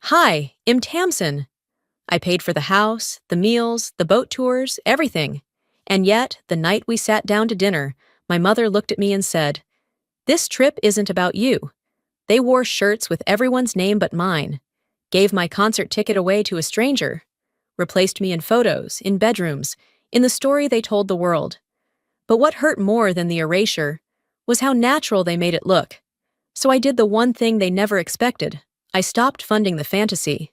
Hi, I'm Tamsin. I paid for the house, the meals, the boat tours, everything. And yet, the night we sat down to dinner, my mother looked at me and said, "This trip isn't about you." They wore shirts with everyone's name but mine, gave my concert ticket away to a stranger, replaced me in photos, in bedrooms, in the story they told the world. But what hurt more than the erasure was how natural they made it look. So I did the one thing they never expected. I stopped funding the fantasy.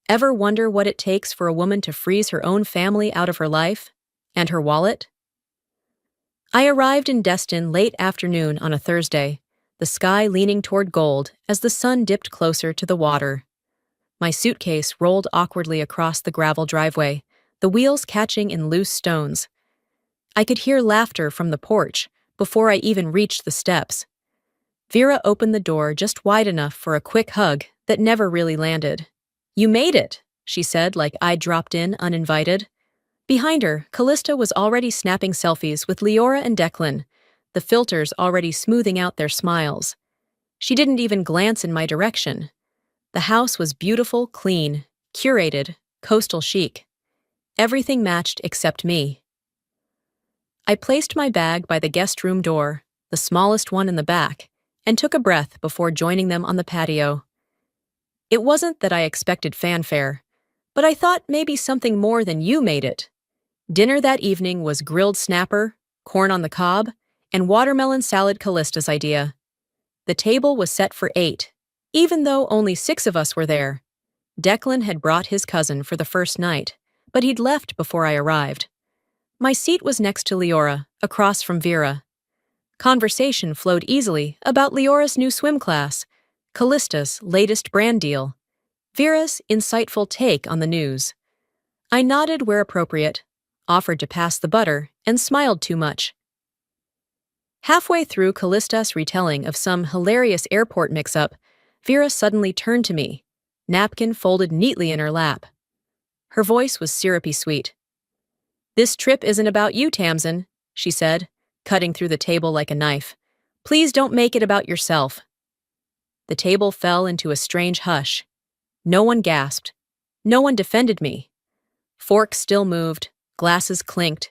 Ever wonder what it takes for a woman to freeze her own family out of her life? And her wallet? I arrived in Destin late afternoon on a Thursday, the sky leaning toward gold as the sun dipped closer to the water. My suitcase rolled awkwardly across the gravel driveway, the wheels catching in loose stones. I could hear laughter from the porch before I even reached the steps. Vera opened the door just wide enough for a quick hug that never really landed. "You made it," she said like I'd dropped in uninvited. Behind her, Callista was already snapping selfies with Leora and Declan, the filters already smoothing out their smiles. She didn't even glance in my direction. The house was beautiful, clean, curated, coastal chic. Everything matched except me. I placed my bag by the guest room door, the smallest one in the back, and took a breath before joining them on the patio. It wasn't that I expected fanfare, but I thought maybe something more than "you made it." Dinner that evening was grilled snapper, corn on the cob, and watermelon salad, Callista's idea. The table was set for 8, even though only 6 of us were there. Declan had brought his cousin for the first night, but he'd left before I arrived. My seat was next to Leora, across from Vera. Conversation flowed easily about Leora's new swim class, Callista's latest brand deal, Vera's insightful take on the news. I nodded where appropriate, offered to pass the butter, and smiled too much. Halfway through Callista's retelling of some hilarious airport mix-up, Vera suddenly turned to me, napkin folded neatly in her lap. Her voice was syrupy sweet. "This trip isn't about you, Tamsin," she said, cutting through the table like a knife. "Please don't make it about yourself." The table fell into a strange hush. No one gasped. No one defended me. Forks still moved, glasses clinked.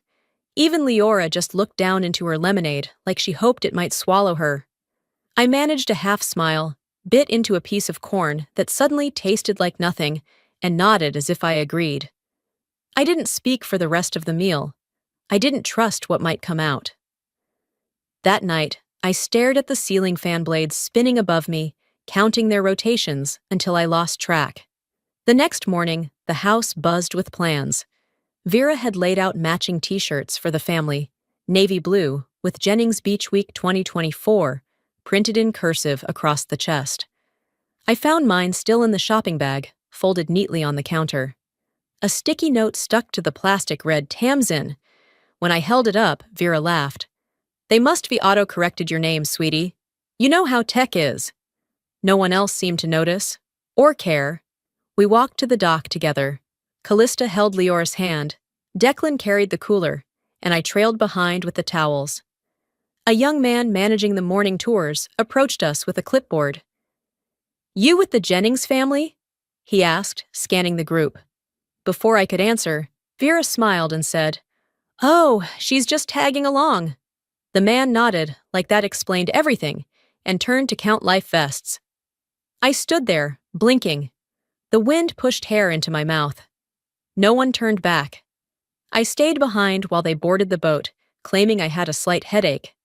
Even Leora just looked down into her lemonade like she hoped it might swallow her. I managed a half smile, bit into a piece of corn that suddenly tasted like nothing, and nodded as if I agreed. I didn't speak for the rest of the meal. I didn't trust what might come out. That night, I stared at the ceiling fan blades spinning above me, counting their rotations until I lost track. The next morning, the house buzzed with plans. Vera had laid out matching t-shirts for the family, navy blue, with Jennings Beach Week 2024, printed in cursive across the chest. I found mine still in the shopping bag, folded neatly on the counter. A sticky note stuck to the plastic read "Tamsin." When I held it up, Vera laughed. "They must be auto-corrected your name, sweetie. You know how tech is." No one else seemed to notice, or care. We walked to the dock together. Callista held Leora's hand, Declan carried the cooler, and I trailed behind with the towels. A young man managing the morning tours approached us with a clipboard. "You with the Jennings family?" he asked, scanning the group. Before I could answer, Vera smiled and said, "Oh, she's just tagging along." The man nodded, like that explained everything, and turned to count life vests. I stood there, blinking. The wind pushed hair into my mouth. No one turned back. I stayed behind while they boarded the boat, claiming I had a slight headache.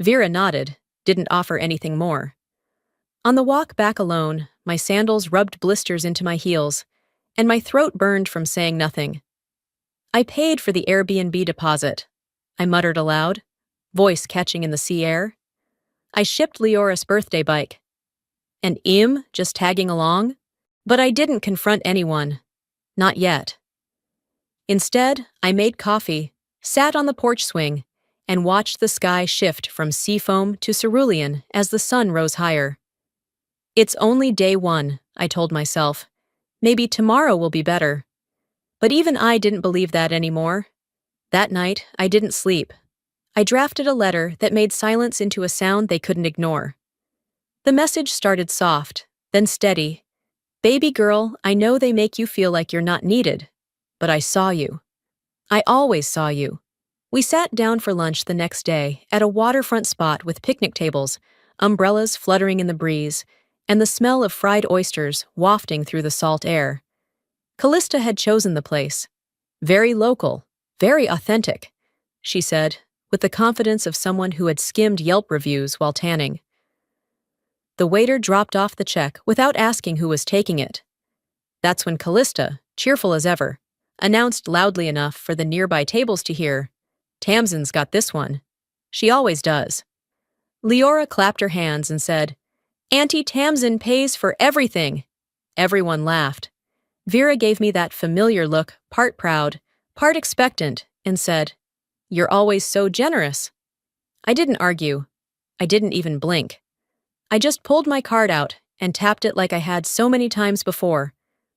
Vera nodded, didn't offer anything more. On the walk back alone, my sandals rubbed blisters into my heels, and my throat burned from saying nothing. "I paid for the Airbnb deposit," I muttered aloud, voice catching in the sea air. "I shipped Leora's birthday bike. And just tagging along?" But I didn't confront anyone. Not yet. Instead, I made coffee, sat on the porch swing, and watched the sky shift from seafoam to cerulean as the sun rose higher. "It's only day 1, I told myself. Maybe tomorrow will be better." But even I didn't believe that anymore. That night, I didn't sleep. I drafted a letter that made silence into a sound they couldn't ignore. The message started soft, then steady. Baby girl, I know they make you feel like you're not needed, but I saw you. I always saw you. We sat down for lunch the next day at a waterfront spot with picnic tables, umbrellas fluttering in the breeze, and the smell of fried oysters wafting through the salt air. Callista had chosen the place. Very local, very authentic, she said, with the confidence of someone who had skimmed Yelp reviews while tanning. The waiter dropped off the check without asking who was taking it. That's when Callista, cheerful as ever, announced loudly enough for the nearby tables to hear, "Tamsin's got this one. She always does." Leora clapped her hands and said, "Auntie Tamsin pays for everything." Everyone laughed. Vera gave me that familiar look, part proud, part expectant, and said, "You're always so generous." I didn't argue. I didn't even blink. I just pulled my card out and tapped it like I had so many times before.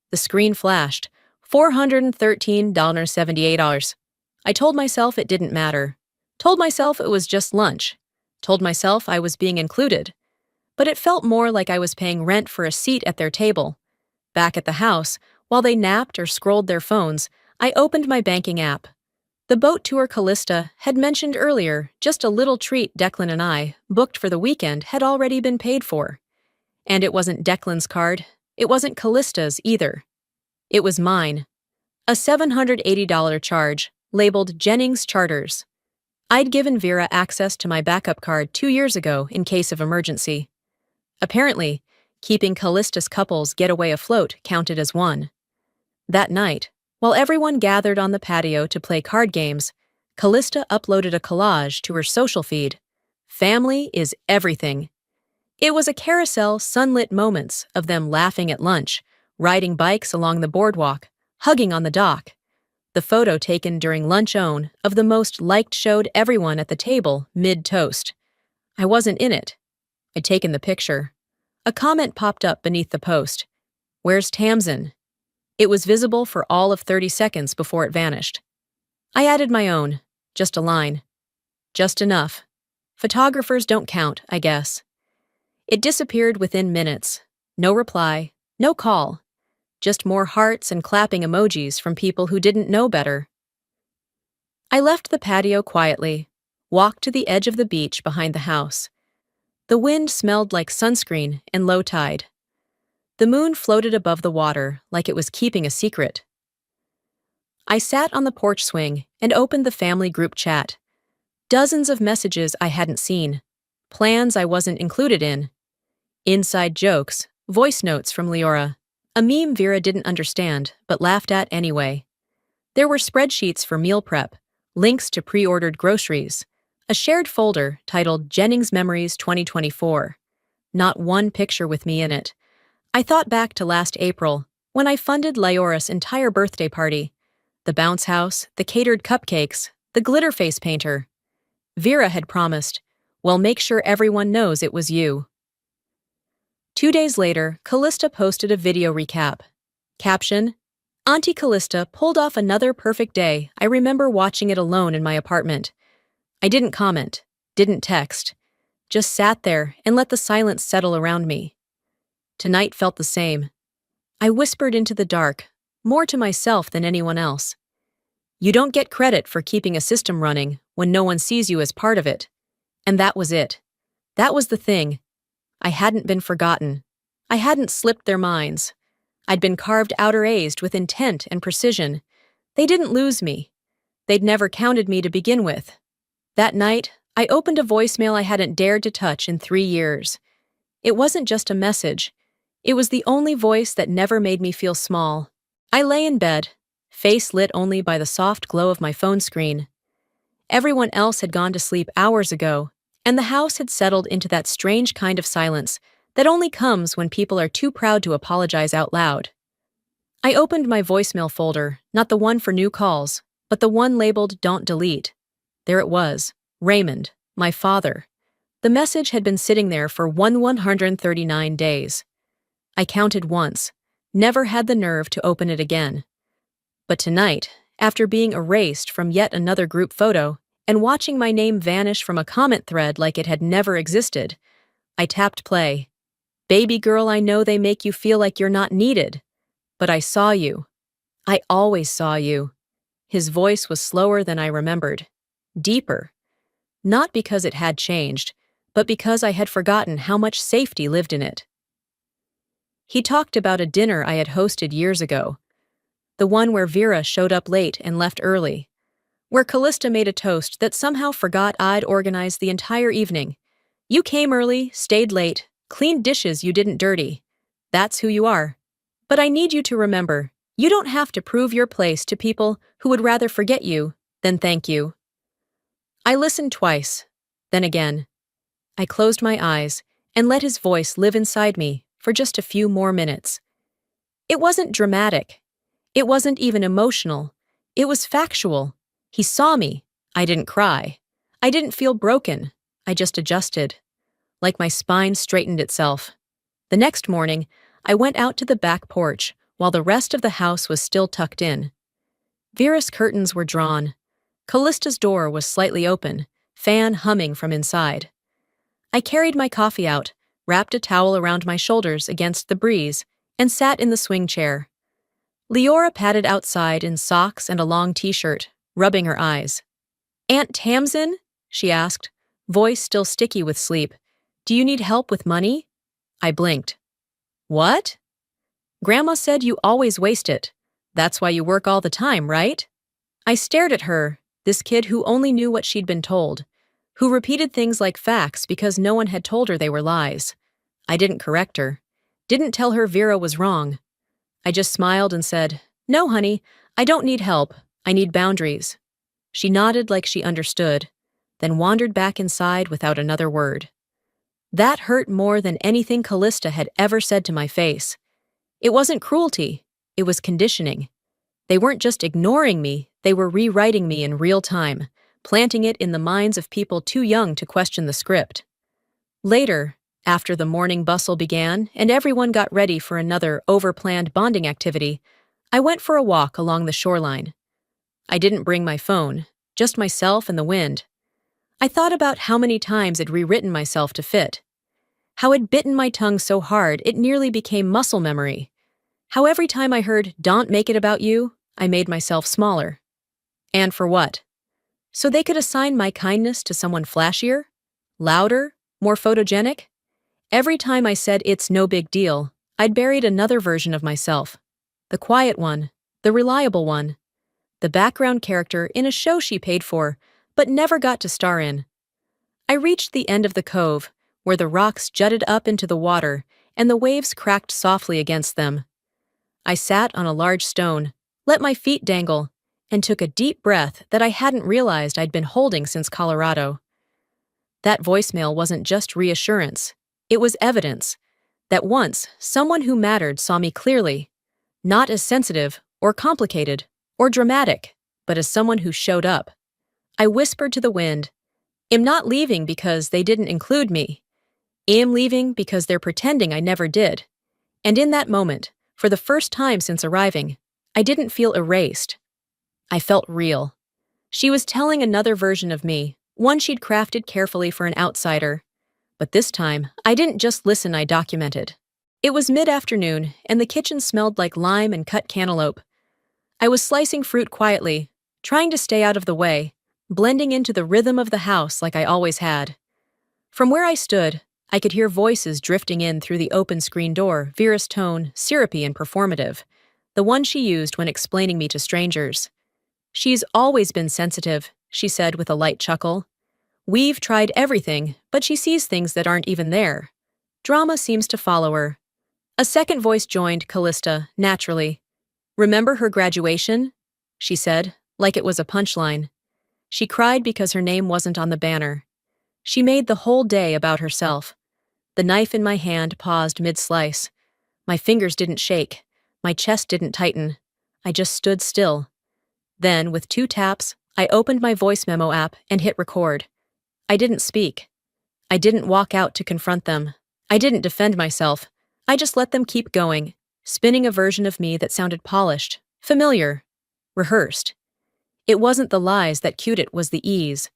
The screen flashed, $413.78. I told myself it didn't matter. Told myself it was just lunch. Told myself I was being included. But it felt more like I was paying rent for a seat at their table. Back at the house, while they napped or scrolled their phones, I opened my banking app. The boat tour Callista had mentioned earlier, just a little treat Declan and I, booked for the weekend, had already been paid for. And it wasn't Declan's card. It wasn't Callista's either. It was mine. A $780 charge, labeled Jennings Charters. I'd given Vera access to my backup card 2 years ago in case of emergency. Apparently, keeping Callista's couple's getaway afloat counted as one. That night, while everyone gathered on the patio to play card games, Callista uploaded a collage to her social feed. Family is everything. It was a carousel sunlit moments of them laughing at lunch, riding bikes along the boardwalk, hugging on the dock. The photo taken during lunch-own of the most liked showed everyone at the table mid-toast. I wasn't in it. I'd taken the picture. A comment popped up beneath the post. "Where's Tamsin?" It was visible for all of 30 seconds before it vanished. I added my own, just a line. Just enough. Photographers don't count, I guess. It disappeared within minutes. No reply, no call. Just more hearts and clapping emojis from people who didn't know better. I left the patio quietly, walked to the edge of the beach behind the house. The wind smelled like sunscreen and low tide. The moon floated above the water like it was keeping a secret. I sat on the porch swing and opened the family group chat. Dozens of messages I hadn't seen. Plans I wasn't included in. Inside jokes, voice notes from Leora. A meme Vera didn't understand, but laughed at anyway. There were spreadsheets for meal prep, links to pre-ordered groceries, a shared folder titled Jennings Memories 2024. Not one picture with me in it. I thought back to last April, when I funded Leora's entire birthday party. The bounce house, the catered cupcakes, the glitter face painter. Vera had promised, "Well, make sure everyone knows it was you." 2 days later, Callista posted a video recap. Caption, "Auntie Callista pulled off another perfect day. I remember watching it alone in my apartment." I didn't comment, didn't text, just sat there and let the silence settle around me. Tonight felt the same. I whispered into the dark, more to myself than anyone else. You don't get credit for keeping a system running when no one sees you as part of it. And that was it. That was the thing. I hadn't been forgotten. I hadn't slipped their minds. I'd been carved out erased with intent and precision. They didn't lose me. They'd never counted me to begin with. That night, I opened a voicemail I hadn't dared to touch in 3 years. It wasn't just a message. It was the only voice that never made me feel small. I lay in bed, face lit only by the soft glow of my phone screen. Everyone else had gone to sleep hours ago, and the house had settled into that strange kind of silence that only comes when people are too proud to apologize out loud. I opened my voicemail folder, not the one for new calls, but the one labeled Don't Delete. There it was, Raymond, my father. The message had been sitting there for 139 days. I counted once, never had the nerve to open it again. But tonight, after being erased from yet another group photo and watching my name vanish from a comment thread like it had never existed, I tapped play. Baby girl, I know they make you feel like you're not needed. But I saw you. I always saw you. His voice was slower than I remembered. Deeper. Not because it had changed, but because I had forgotten how much safety lived in it. He talked about a dinner I had hosted years ago. The one where Vera showed up late and left early. Where Callista made a toast that somehow forgot I'd organized the entire evening. You came early, stayed late, cleaned dishes you didn't dirty. That's who you are. But I need you to remember, you don't have to prove your place to people who would rather forget you than thank you. I listened twice, then again. I closed my eyes and let his voice live inside me for just a few more minutes. It wasn't dramatic. It wasn't even emotional. It was factual. He saw me. I didn't cry. I didn't feel broken. I just adjusted. Like my spine straightened itself. The next morning, I went out to the back porch while the rest of the house was still tucked in. Vera's curtains were drawn. Callista's door was slightly open, fan humming from inside. I carried my coffee out, wrapped a towel around my shoulders against the breeze, and sat in the swing chair. Leora padded outside in socks and a long t-shirt, rubbing her eyes. "Aunt Tamsin?" she asked, voice still sticky with sleep. "Do you need help with money?" I blinked. "What?" "Grandma said you always waste it. That's why you work all the time, right?" I stared at her, this kid who only knew what she'd been told, who repeated things like facts because no one had told her they were lies. I didn't correct her. Didn't tell her Vera was wrong. I just smiled and said, "No, honey, I don't need help. I need boundaries." She nodded like she understood, then wandered back inside without another word. That hurt more than anything Callista had ever said to my face. It wasn't cruelty, it was conditioning. They weren't just ignoring me, they were rewriting me in real time, planting it in the minds of people too young to question the script. Later, after the morning bustle began and everyone got ready for another overplanned bonding activity, I went for a walk along the shoreline. I didn't bring my phone, just myself and the wind. I thought about how many times I'd rewritten myself to fit. How I'd bitten my tongue so hard it nearly became muscle memory. How every time I heard, "Don't make it about you," I made myself smaller. And for what? So they could assign my kindness to someone flashier? Louder? More photogenic? Every time I said it's no big deal, I'd buried another version of myself. The quiet one, the reliable one, the background character in a show she paid for, but never got to star in. I reached the end of the cove, where the rocks jutted up into the water and the waves cracked softly against them. I sat on a large stone, let my feet dangle, and took a deep breath that I hadn't realized I'd been holding since Colorado. That voicemail wasn't just reassurance, it was evidence that once someone who mattered saw me clearly, not as sensitive or complicated or dramatic, but as someone who showed up. I whispered to the wind, "I'm not leaving because they didn't include me. I'm leaving because they're pretending I never did." And in that moment, for the first time since arriving, I didn't feel erased. I felt real. She was telling another version of me, one she'd crafted carefully for an outsider. But this time, I didn't just listen, I documented. It was mid-afternoon, and the kitchen smelled like lime and cut cantaloupe. I was slicing fruit quietly, trying to stay out of the way, blending into the rhythm of the house like I always had. From where I stood, I could hear voices drifting in through the open screen door, Vera's tone, syrupy and performative, the one she used when explaining me to strangers. "She's always been sensitive," she said with a light chuckle. "We've tried everything, but she sees things that aren't even there. Drama seems to follow her." A second voice joined Callista, naturally. "Remember her graduation?" she said, like it was a punchline. She cried because her name wasn't on the banner. She made the whole day about herself. The knife in my hand paused mid-slice. My fingers didn't shake. My chest didn't tighten. I just stood still. Then, with 2 taps, I opened my voice memo app and hit record. I didn't speak. I didn't walk out to confront them. I didn't defend myself. I just let them keep going, spinning a version of me that sounded polished, familiar, rehearsed. It wasn't the lies that cued it was the ease.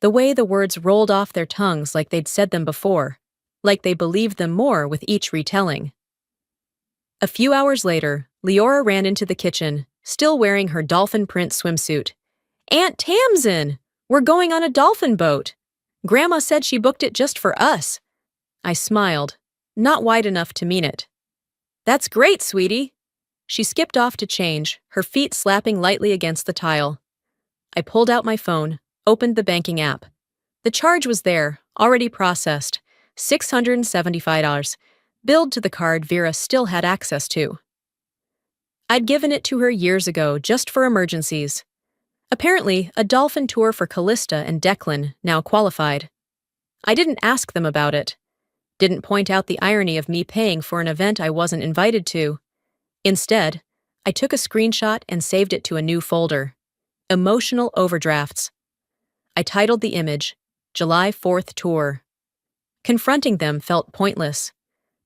The way the words rolled off their tongues like they'd said them before. like they believed them more with each retelling. A few hours later, Leora ran into the kitchen, still wearing her dolphin print swimsuit. "Aunt Tamsin! We're going on a dolphin boat! Grandma said she booked it just for us." I smiled, not wide enough to mean it. "That's great, sweetie." She skipped off to change, her feet slapping lightly against the tile. I pulled out my phone, opened the banking app. The charge was there, already processed, $675, billed to the card Vera still had access to. I'd given it to her years ago just for emergencies. Apparently, a dolphin tour for Callista and Declan now qualified. I didn't ask them about it. Didn't point out the irony of me paying for an event I wasn't invited to. Instead, I took a screenshot and saved it to a new folder. Emotional Overdrafts. I titled the image, July 4th Tour. Confronting them felt pointless.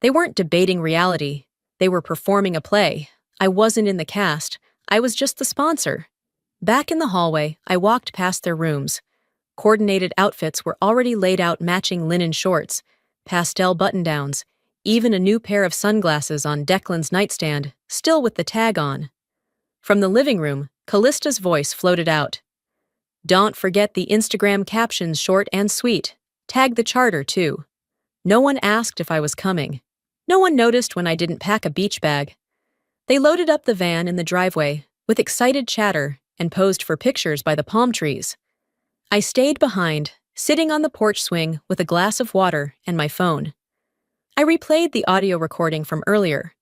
They weren't debating reality. They were performing a play. I wasn't in the cast. I was just the sponsor. Back in the hallway, I walked past their rooms. Coordinated outfits were already laid out, matching linen shorts, pastel button-downs, even a new pair of sunglasses on Declan's nightstand, still with the tag on. From the living room, Callista's voice floated out. "Don't forget the Instagram captions, short and sweet. Tag the charter, too." No one asked if I was coming. No one noticed when I didn't pack a beach bag. They loaded up the van in the driveway, with excited chatter, and posed for pictures by the palm trees. I stayed behind, sitting on the porch swing with a glass of water and my phone. I replayed the audio recording from earlier.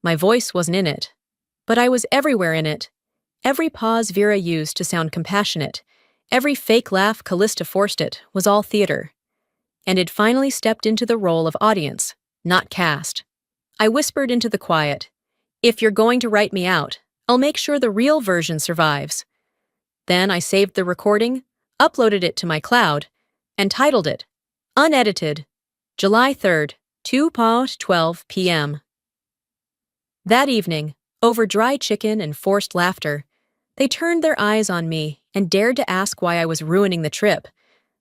My voice wasn't in it, but I was everywhere in it. Every pause Vera used to sound compassionate, every fake laugh Callista forced it, was all theater. And it finally stepped into the role of audience, not cast. I whispered into the quiet, "If you're going to write me out, I'll make sure the real version survives." Then I saved the recording, uploaded it to my cloud, and titled it, Unedited, July 3rd, 2:12 p.m. That evening, over dry chicken and forced laughter, they turned their eyes on me and dared to ask why I was ruining the trip.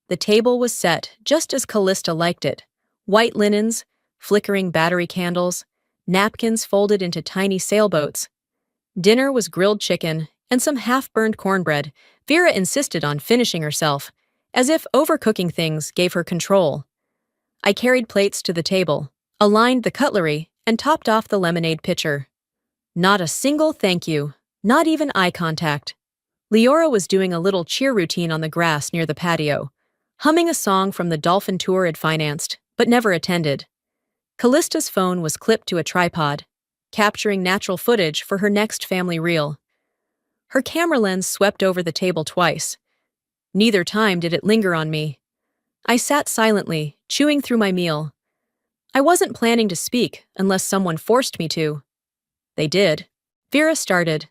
The table was set just as Callista liked it. White linens, flickering battery candles, napkins folded into tiny sailboats. Dinner was grilled chicken and some half-burned cornbread. Vera insisted on finishing herself, as if overcooking things gave her control. I carried plates to the table, aligned the cutlery, and topped off the lemonade pitcher. Not a single thank you, not even eye contact. Leora was doing a little cheer routine on the grass near the patio, humming a song from the dolphin tour it financed, but never attended. Callista's phone was clipped to a tripod, capturing natural footage for her next family reel. Her camera lens swept over the table twice. Neither time did it linger on me. I sat silently, chewing through my meal. I wasn't planning to speak unless someone forced me to. They did. Vera started.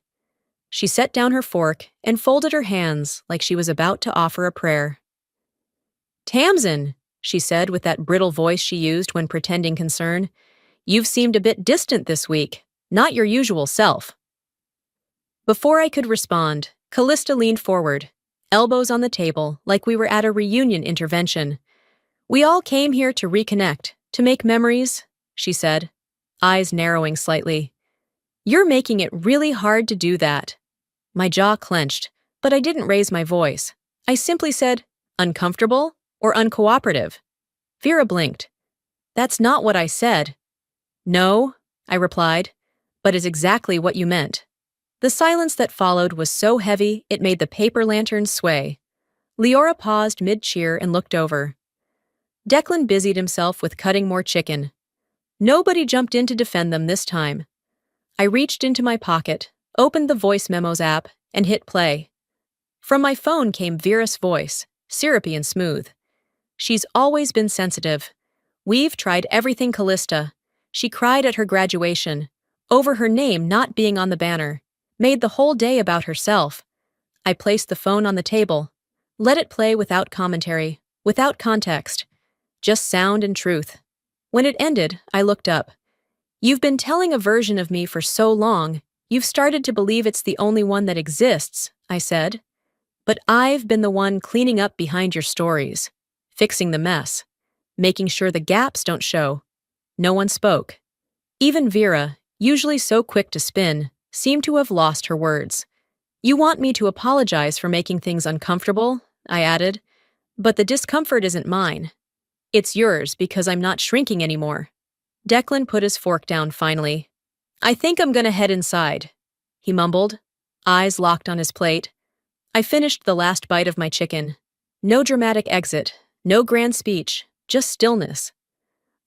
She set down her fork and folded her hands like she was about to offer a prayer. "Tamsin," she said with that brittle voice she used when pretending concern, "you've seemed a bit distant this week, not your usual self." Before I could respond, Callista leaned forward, elbows on the table like we were at a reunion intervention. "We all came here to reconnect, to make memories," she said, eyes narrowing slightly. "You're making it really hard to do that." My jaw clenched, but I didn't raise my voice. I simply said, "Uncomfortable or uncooperative?" Vera blinked. "That's not what I said." "No," I replied, "but it's exactly what you meant." The silence that followed was so heavy it made the paper lanterns sway. Leora paused mid-cheer and looked over. Declan busied himself with cutting more chicken. Nobody jumped in to defend them this time. I reached into my pocket, opened the voice memos app, and hit play. From my phone came Vera's voice, syrupy and smooth. "She's always been sensitive. We've tried everything, Callista. She cried at her graduation, over her name not being on the banner, made the whole day about herself." I placed the phone on the table, let it play without commentary, without context, just sound and truth. When it ended, I looked up. "You've been telling a version of me for so long, you've started to believe it's the only one that exists," I said. "But I've been the one cleaning up behind your stories, fixing the mess. making sure the gaps don't show. No one spoke. Even Vera, usually so quick to spin, seemed to have lost her words. You want me to apologize for making things uncomfortable, I added, but the discomfort isn't mine. It's yours because I'm not shrinking anymore. Declan put his fork down finally. I think I'm gonna head inside, he mumbled, eyes locked on his plate. I finished the last bite of my chicken. No dramatic exit, no grand speech, just stillness.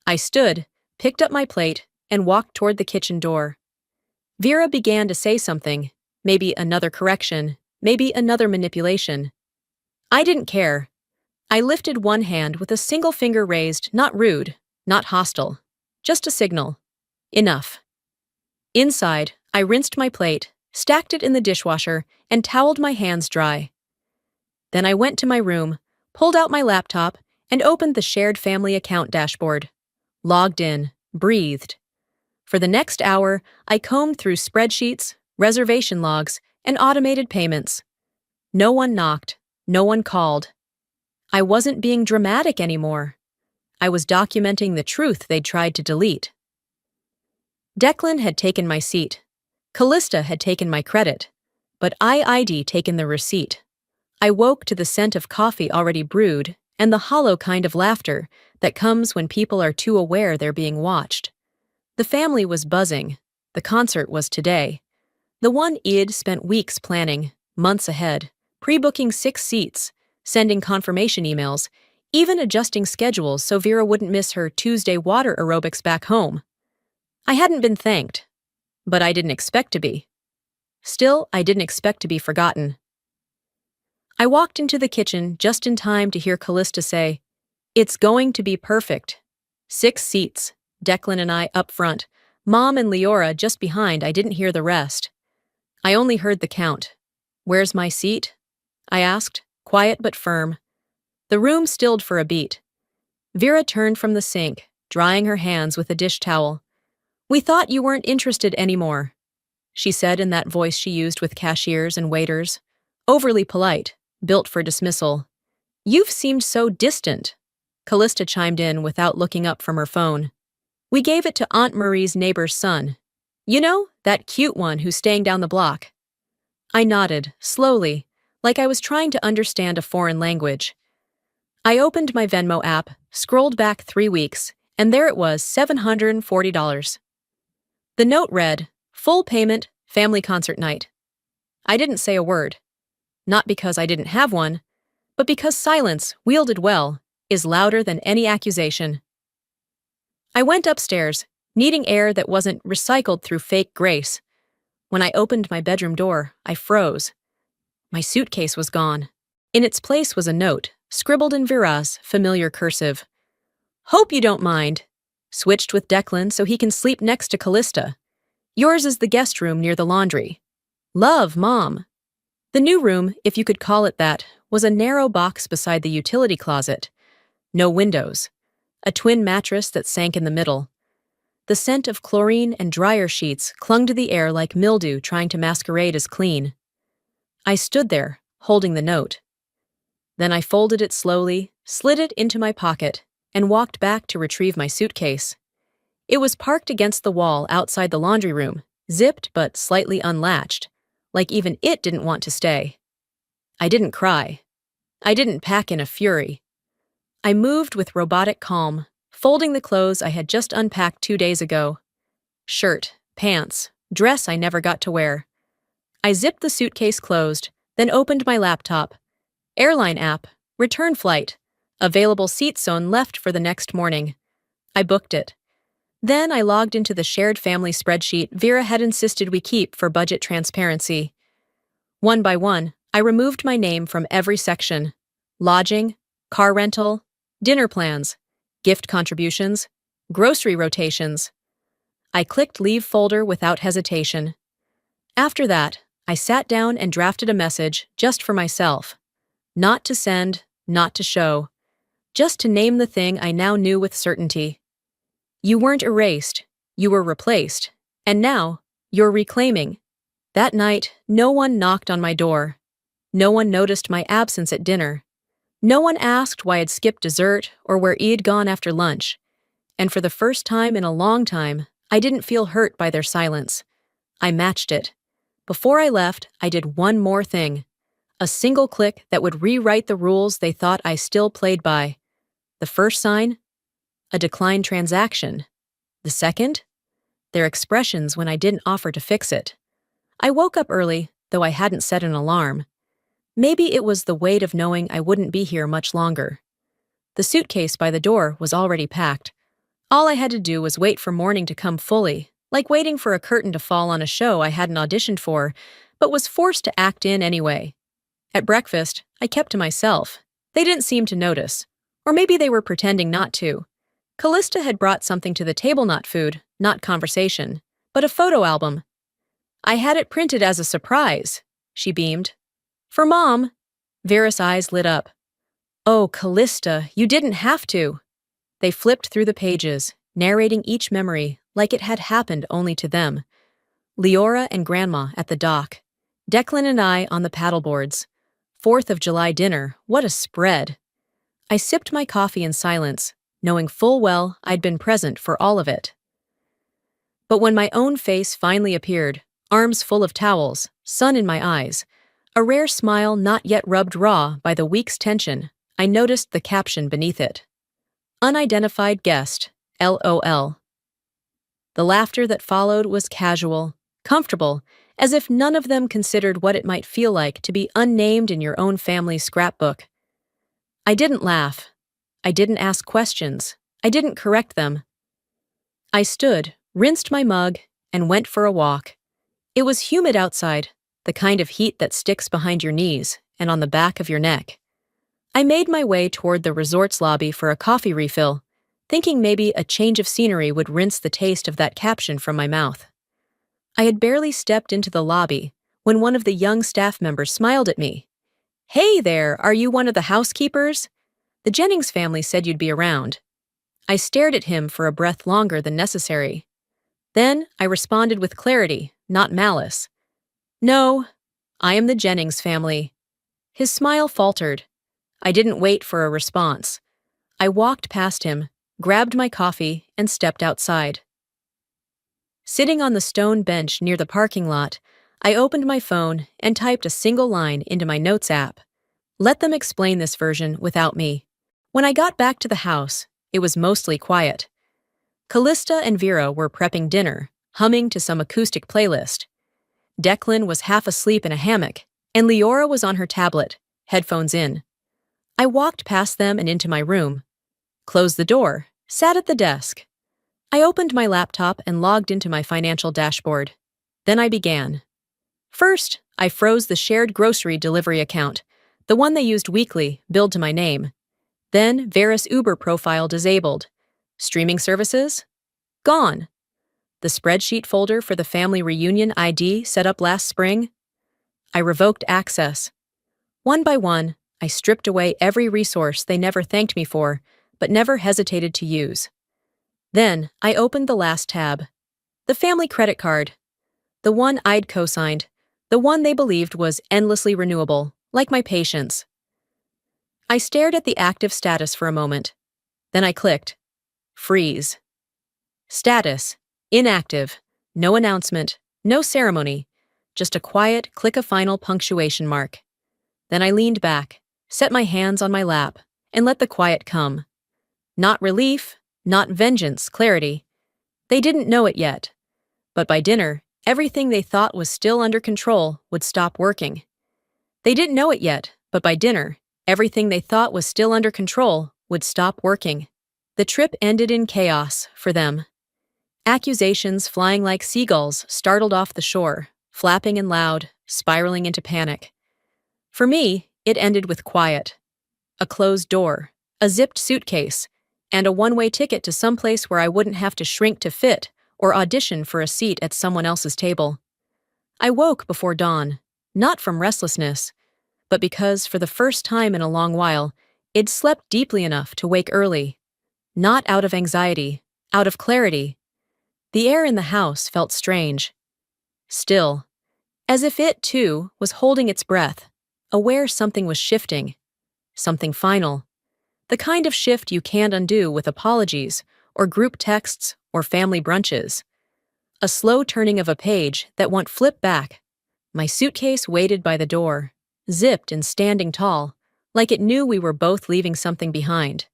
I stood, picked up my plate, and walked toward the kitchen door. Vera began to say something, maybe another correction, maybe another manipulation. I didn't care. I lifted one hand with a single finger raised, not rude, not hostile, just a signal. Enough. Inside, I rinsed my plate, stacked it in the dishwasher, and toweled my hands dry. Then I went to my room, pulled out my laptop, and opened the shared family account dashboard. Logged in, breathed. For the next hour, I combed through spreadsheets, reservation logs, and automated payments. No one knocked, no one called. I wasn't being dramatic anymore. I was documenting the truth they'd tried to delete. Declan had taken my seat. Callista had taken my credit. But I'd taken the receipt. I woke to the scent of coffee already brewed and the hollow kind of laughter that comes when people are too aware they're being watched. The family was buzzing. The concert was today. The one I'd spent weeks planning, months ahead, pre-booking 6 seats, sending confirmation emails, even adjusting schedules so Vera wouldn't miss her Tuesday water aerobics back home. I hadn't been thanked, but I didn't expect to be. Still, I didn't expect to be forgotten. I walked into the kitchen just in time to hear Callista say, "It's going to be perfect." 6 seats, Declan and I up front, Mom and Leora just behind. I didn't hear the rest. I only heard the count. "Where's my seat?" I asked, quiet but firm. The room stilled for a beat. Vera turned from the sink, drying her hands with a dish towel. "We thought you weren't interested anymore," she said in that voice she used with cashiers and waiters. Overly polite, built for dismissal. "You've seemed so distant," Callista chimed in without looking up from her phone. "We gave it to Aunt Marie's neighbor's son. You know, that cute one who's staying down the block." I nodded, slowly, like I was trying to understand a foreign language. I opened my Venmo app, scrolled back 3 weeks, and there it was, $740. The note read, "Full payment, family concert night." I didn't say a word. Not because I didn't have one, but because silence, wielded well, is louder than any accusation. I went upstairs, needing air that wasn't recycled through fake grace. When I opened my bedroom door, I froze. My suitcase was gone. In its place was a note, scribbled in Vera's familiar cursive. "Hope you don't mind." Switched with Declan so he can sleep next to Callista. "Yours is the guest room near the laundry. Love, Mom." The new room, if you could call it that, was a narrow box beside the utility closet. No windows. A twin mattress that sank in the middle. The scent of chlorine and dryer sheets clung to the air like mildew trying to masquerade as clean. I stood there, holding the note. Then I folded it slowly, slid it into my pocket, and walked back to retrieve my suitcase. It was parked against the wall outside the laundry room, zipped but slightly unlatched, like even it didn't want to stay. I didn't cry. I didn't pack in a fury. I moved with robotic calm, folding the clothes I had just unpacked 2 days ago. Shirt, pants, dress I never got to wear. I zipped the suitcase closed, then opened my laptop. Airline app, return flight, available seat zone left for the next morning. I booked it. Then I logged into the shared family spreadsheet Vera had insisted we keep for budget transparency. One by one, I removed my name from every section. Lodging, car rental, dinner plans, gift contributions, grocery rotations. I clicked Leave Folder without hesitation. After that, I sat down and drafted a message just for myself. Not to send, not to show. Just to name the thing I now knew with certainty. You weren't erased, you were replaced. And now, you're reclaiming. That night, no one knocked on my door. No one noticed my absence at dinner. No one asked why I'd skipped dessert or where I'd gone after lunch, and for the first time in a long time, I didn't feel hurt by their silence. I matched it. Before I left, I did one more thing. A single click that would rewrite the rules they thought I still played by. The first sign? A declined transaction. The second? Their expressions when I didn't offer to fix it. I woke up early, though I hadn't set an alarm. Maybe it was the weight of knowing I wouldn't be here much longer. The suitcase by the door was already packed. All I had to do was wait for morning to come fully, like waiting for a curtain to fall on a show I hadn't auditioned for, but was forced to act in anyway. At breakfast, I kept to myself. They didn't seem to notice. Or maybe they were pretending not to. Callista had brought something to the table, not food, not conversation, but a photo album. I had it printed as a surprise, she beamed. For Mom. Vera's eyes lit up. Oh, Callista, you didn't have to. They flipped through the pages, narrating each memory like it had happened only to them. Leora and Grandma at the dock. Declan and I on the paddleboards. 4th of July dinner, what a spread. I sipped my coffee in silence, knowing full well I'd been present for all of it. But when my own face finally appeared, arms full of towels, sun in my eyes, a rare smile not yet rubbed raw by the week's tension, I noticed the caption beneath it. Unidentified guest, LOL. The laughter that followed was casual, comfortable, as if none of them considered what it might feel like to be unnamed in your own family's scrapbook. I didn't laugh. I didn't ask questions. I didn't correct them. I stood, rinsed my mug, and went for a walk. It was humid outside, the kind of heat that sticks behind your knees and on the back of your neck. I made my way toward the resort's lobby for a coffee refill, thinking maybe a change of scenery would rinse the taste of that caption from my mouth. I had barely stepped into the lobby when one of the young staff members smiled at me. Hey there, are you one of the housekeepers? The Jennings family said you'd be around. I stared at him for a breath longer than necessary. Then I responded with clarity, not malice. No, I am the Jennings family. His smile faltered. I didn't wait for a response. I walked past him, grabbed my coffee, and stepped outside. Sitting on the stone bench near the parking lot, I opened my phone and typed a single line into my notes app. Let them explain this version without me. When I got back to the house, it was mostly quiet. Callista and Vera were prepping dinner, humming to some acoustic playlist. Declan was half asleep in a hammock, and Leora was on her tablet, headphones in. I walked past them and into my room, closed the door, sat at the desk. I opened my laptop and logged into my financial dashboard. Then I began. First, I froze the shared grocery delivery account, the one they used weekly, billed to my name. Then Vera's Uber profile disabled. Streaming services? Gone. The spreadsheet folder for the family reunion ID set up last spring? I revoked access. One by one, I stripped away every resource they never thanked me for, but never hesitated to use. Then I opened the last tab. The family credit card. The one I'd co-signed. The one they believed was endlessly renewable, like my patience. I stared at the active status for a moment. Then I clicked. Freeze. Status. Inactive. No announcement. No ceremony. Just a quiet click a final punctuation mark. Then I leaned back, set my hands on my lap, and let the quiet come. Not relief, not vengeance, clarity. They didn't know it yet. But by dinner, everything they thought was still under control would stop working. They didn't know it yet, but by dinner, everything they thought was still under control would stop working. The trip ended in chaos for them. Accusations flying like seagulls startled off the shore, flapping and loud, spiraling into panic. For me, it ended with quiet. A closed door, a zipped suitcase, and a one-way ticket to someplace where I wouldn't have to shrink to fit or audition for a seat at someone else's table. I woke before dawn, not from restlessness, but because for the first time in a long while, I'd slept deeply enough to wake early. Not out of anxiety, out of clarity. The air in the house felt strange. Still, as if it, too, was holding its breath, aware something was shifting. something final. The kind of shift you can't undo with apologies, or group texts, or family brunches. A slow turning of a page that won't flip back. My suitcase waited by the door, zipped and standing tall, like it knew we were both leaving something behind.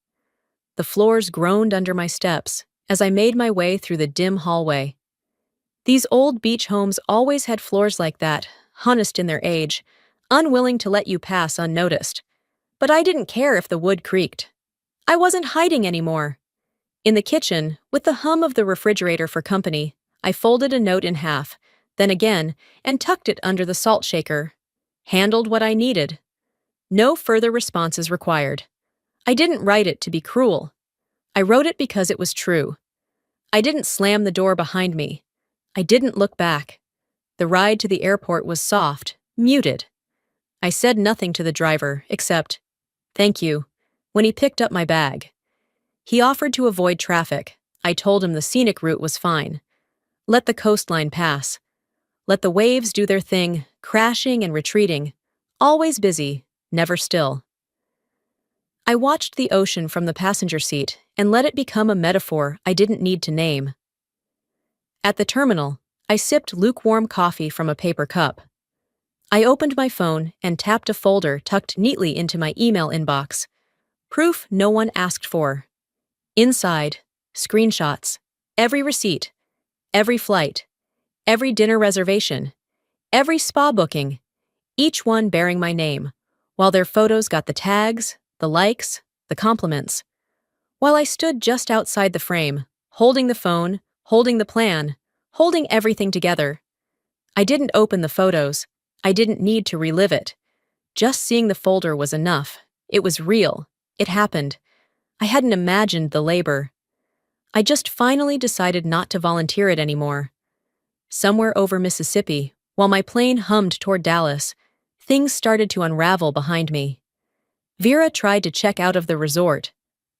The floors groaned under my steps as I made my way through the dim hallway. These old beach homes always had floors like that, honest in their age, unwilling to let you pass unnoticed. But I didn't care if the wood creaked. I wasn't hiding anymore. In the kitchen, with the hum of the refrigerator for company, I folded a note in half, then again, and tucked it under the salt shaker. Handled what I needed. No further responses required. I didn't write it to be cruel. I wrote it because it was true. I didn't slam the door behind me. I didn't look back. The ride to the airport was soft, muted. I said nothing to the driver, except, "Thank you," when he picked up my bag. He offered to avoid traffic. I told him the scenic route was fine. Let the coastline pass. Let the waves do their thing, crashing and retreating. Always busy, never still. I watched the ocean from the passenger seat and let it become a metaphor I didn't need to name. At the terminal, I sipped lukewarm coffee from a paper cup. I opened my phone and tapped a folder tucked neatly into my email inbox. Proof no one asked for. Inside, screenshots, every receipt, every flight, every dinner reservation, every spa booking, each one bearing my name, while their photos got the tags, the likes, the compliments. While I stood just outside the frame, holding the phone, holding the plan, holding everything together. I didn't open the photos. I didn't need to relive it. Just seeing the folder was enough. It was real. It happened. I hadn't imagined the labor. I just finally decided not to volunteer it anymore. Somewhere over Mississippi, while my plane hummed toward Dallas, things started to unravel behind me. Vera tried to check out of the resort.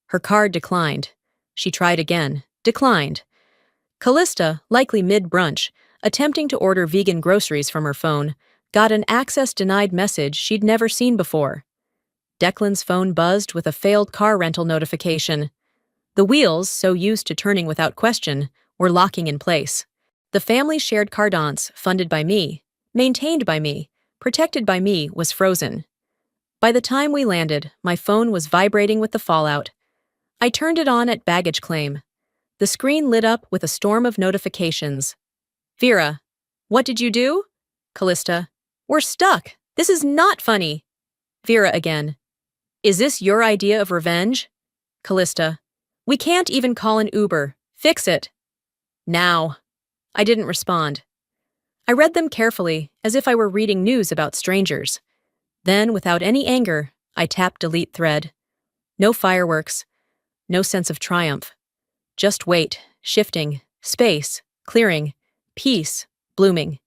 Her card declined. She tried again. Declined. Callista, likely mid-brunch, attempting to order vegan groceries from her phone, got an access denied message she'd never seen before. Declan's phone buzzed with a failed car rental notification. The wheels, so used to turning without question, were locking in place. The family shared car dance, funded by me, maintained by me, protected by me, was frozen. By the time we landed, my phone was vibrating with the fallout. I turned it on at baggage claim. The screen lit up with a storm of notifications. Vera, what did you do? Callista, we're stuck. This is not funny. Vera again. Is this your idea of revenge? Callista, we can't even call an Uber. Fix it. Now. I didn't respond. I read them carefully, as if I were reading news about strangers. Then, without any anger, I tapped delete thread. No fireworks. No sense of triumph. Just weight, shifting, space, clearing, peace, blooming.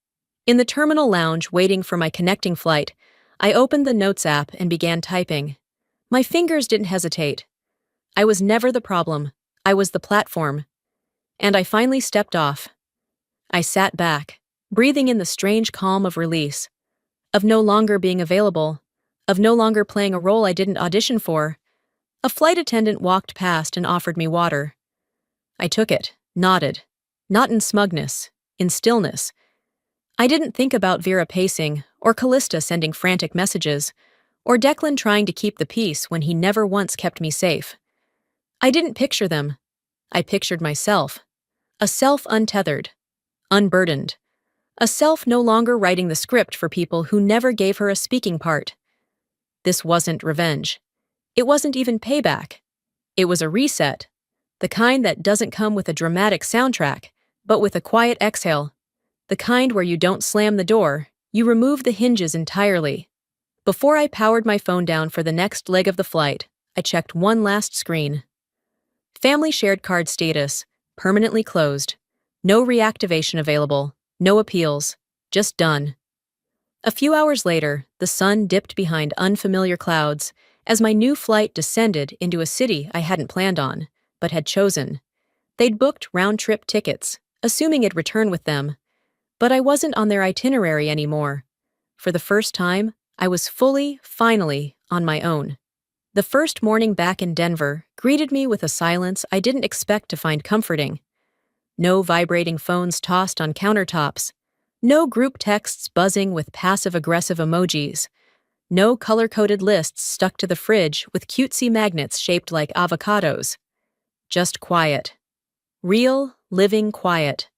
In the terminal lounge waiting for my connecting flight, I opened the Notes app and began typing. My fingers didn't hesitate. I was never the problem. I was the platform. And I finally stepped off. I sat back, breathing in the strange calm of release, of no longer being available, of no longer playing a role I didn't audition for. A flight attendant walked past and offered me water. I took it, nodded, not in smugness, in stillness. I didn't think about Vera pacing, or Callista sending frantic messages, or Declan trying to keep the peace when he never once kept me safe. I didn't picture them. I pictured myself. A self untethered, unburdened. A self no longer writing the script for people who never gave her a speaking part. This wasn't revenge. It wasn't even payback. It was a reset, the kind that doesn't come with a dramatic soundtrack, but with a quiet exhale, the kind where you don't slam the door, you remove the hinges entirely. Before I powered my phone down for the next leg of the flight, I checked one last screen. Family shared card status, permanently closed. No reactivation available, no appeals, just done. A few hours later, the sun dipped behind unfamiliar clouds as my new flight descended into a city I hadn't planned on, but had chosen. They'd booked round-trip tickets, assuming I'd return with them. But I wasn't on their itinerary anymore. For the first time, I was fully, finally, on my own. The first morning back in Denver greeted me with a silence I didn't expect to find comforting. No vibrating phones tossed on countertops. No group texts buzzing with passive-aggressive emojis. No color-coded lists stuck to the fridge with cutesy magnets shaped like avocados. Just quiet. Real, living quiet.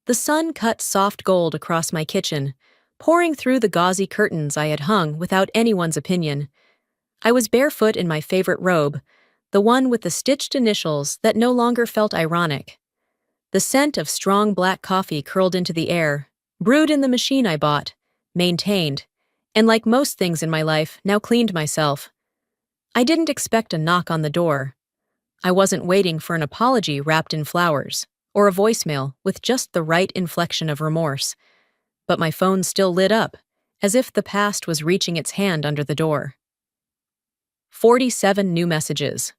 The sun cut soft gold across my kitchen, pouring through the gauzy curtains I had hung without anyone's opinion. I was barefoot in my favorite robe, the one with the stitched initials that no longer felt ironic. The scent of strong black coffee curled into the air, brewed in the machine I bought, maintained, and like most things in my life, now cleaned myself. I didn't expect a knock on the door. I wasn't waiting for an apology wrapped in flowers, or a voicemail with just the right inflection of remorse. But my phone still lit up, as if the past was reaching its hand under the door. 47 new messages.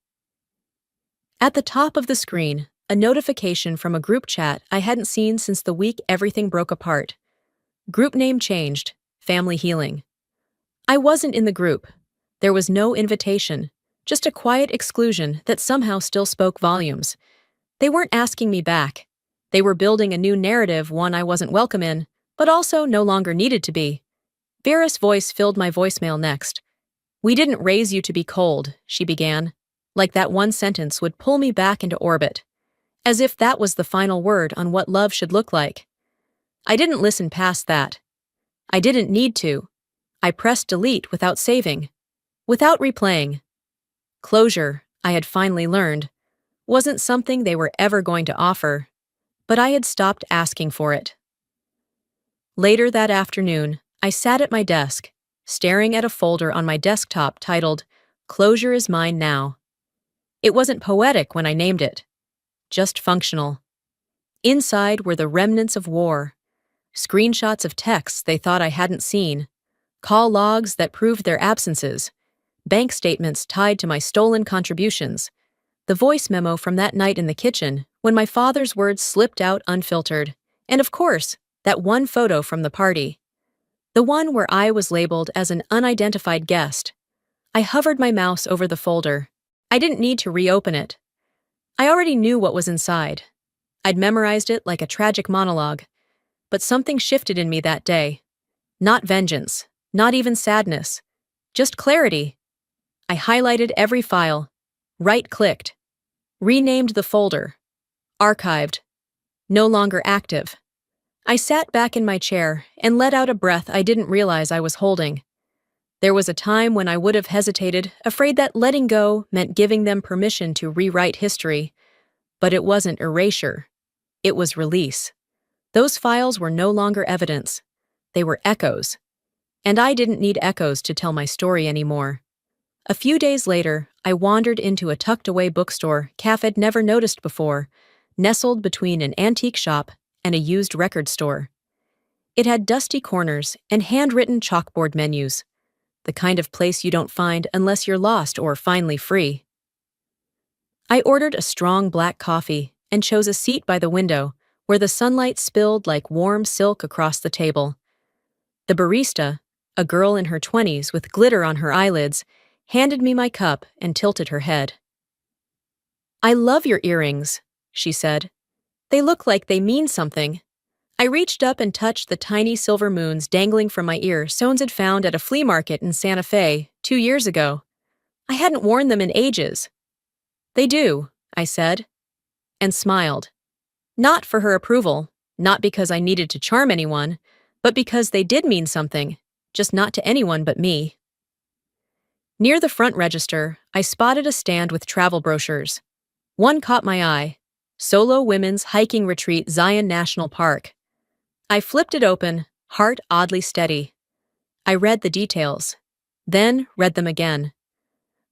At the top of the screen, a notification from a group chat I hadn't seen since the week everything broke apart. Group name changed, Family Healing. I wasn't in the group. There was no invitation, just a quiet exclusion that somehow still spoke volumes. They weren't asking me back. They were building a new narrative, one I wasn't welcome in, but also no longer needed to be. Vera's voice filled my voicemail next. "We didn't raise you to be cold," she began, like that one sentence would pull me back into orbit, as if that was the final word on what love should look like. I didn't listen past that. I didn't need to. I pressed delete without saving, without replaying. Closure, I had finally learned, wasn't something they were ever going to offer, but I had stopped asking for it. Later that afternoon, I sat at my desk, staring at a folder on my desktop titled, "Closure is Mine Now." It wasn't poetic when I named it, just functional. Inside were the remnants of war, screenshots of texts they thought I hadn't seen, call logs that proved their absences, bank statements tied to my stolen contributions, the voice memo from that night in the kitchen when my father's words slipped out unfiltered, and of course, that one photo from the party. The one where I was labeled as an unidentified guest. I hovered my mouse over the folder. I didn't need to reopen it. I already knew what was inside. I'd memorized it like a tragic monologue. But something shifted in me that day. Not vengeance, not even sadness, just clarity. I highlighted every file, right-clicked, renamed the folder, archived, no longer active. I sat back in my chair and let out a breath I didn't realize I was holding. There was a time when I would have hesitated, afraid that letting go meant giving them permission to rewrite history. But it wasn't erasure. It was release. Those files were no longer evidence. They were echoes. And I didn't need echoes to tell my story anymore. A few days later, I wandered into a tucked-away bookstore Kath had never noticed before, nestled between an antique shop and a used record store. It had dusty corners and handwritten chalkboard menus, the kind of place you don't find unless you're lost or finally free. I ordered a strong black coffee and chose a seat by the window where the sunlight spilled like warm silk across the table. The barista, a girl in her 20s with glitter on her eyelids, handed me my cup and tilted her head. "I love your earrings," she said. "They look like they mean something." I reached up and touched the tiny silver moons dangling from my ear Sones had found at a flea market in Santa Fe 2 years ago. I hadn't worn them in ages. "They do," I said, and smiled. Not for her approval, not because I needed to charm anyone, but because they did mean something, just not to anyone but me. Near the front register, I spotted a stand with travel brochures. One caught my eye, Solo Women's Hiking Retreat Zion National Park. I flipped it open, heart oddly steady. I read the details, then read them again.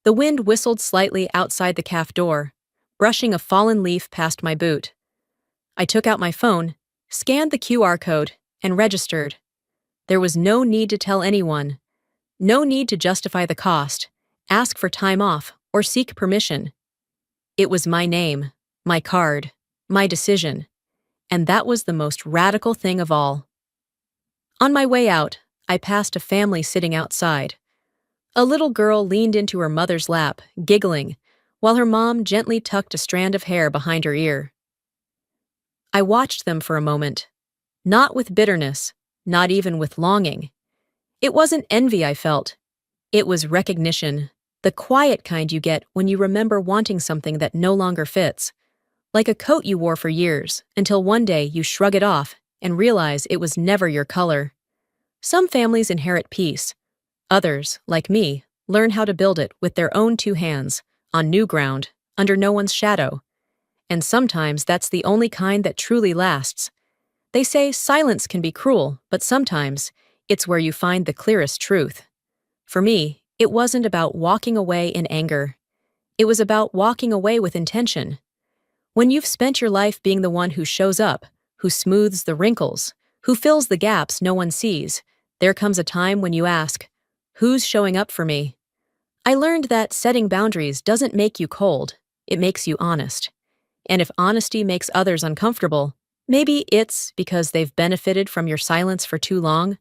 The wind whistled slightly outside the cafe door, brushing a fallen leaf past my boot. I took out my phone, scanned the QR code, and registered. There was no need to tell anyone. No need to justify the cost, ask for time off, or seek permission. It was my name, my card, my decision, and that was the most radical thing of all. On my way out, I passed a family sitting outside. A little girl leaned into her mother's lap, giggling, while her mom gently tucked a strand of hair behind her ear. I watched them for a moment, not with bitterness, not even with longing. It wasn't envy I felt. It was recognition, the quiet kind you get when you remember wanting something that no longer fits, like a coat you wore for years, until one day you shrug it off and realize it was never your color. Some families inherit peace. Others, like me, learn how to build it with their own two hands, on new ground, under no one's shadow. And sometimes that's the only kind that truly lasts. They say silence can be cruel, but sometimes it's where you find the clearest truth. For me, it wasn't about walking away in anger. It was about walking away with intention. When you've spent your life being the one who shows up, who smooths the wrinkles, who fills the gaps no one sees, there comes a time when you ask, who's showing up for me? I learned that setting boundaries doesn't make you cold, it makes you honest. And if honesty makes others uncomfortable, maybe it's because they've benefited from your silence for too long.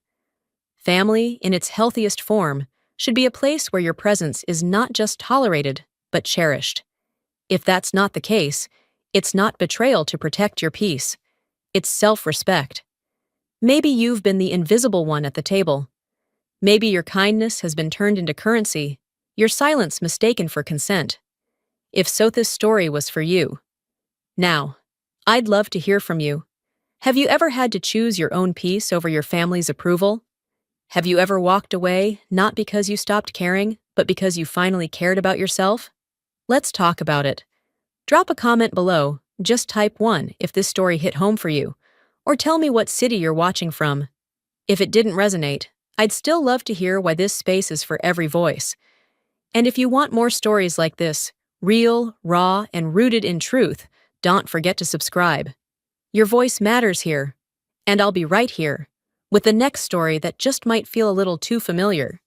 Family, in its healthiest form, should be a place where your presence is not just tolerated, but cherished. If that's not the case, it's not betrayal to protect your peace. It's self-respect. Maybe you've been the invisible one at the table. Maybe your kindness has been turned into currency, your silence mistaken for consent. If so, this story was for you. Now, I'd love to hear from you. Have you ever had to choose your own peace over your family's approval? Have you ever walked away, not because you stopped caring, but because you finally cared about yourself? Let's talk about it. Drop a comment below, just type 1 if this story hit home for you, or tell me what city you're watching from. If it didn't resonate, I'd still love to hear why this space is for every voice. And if you want more stories like this, real, raw, and rooted in truth, don't forget to subscribe. Your voice matters here, and I'll be right here with the next story that just might feel a little too familiar.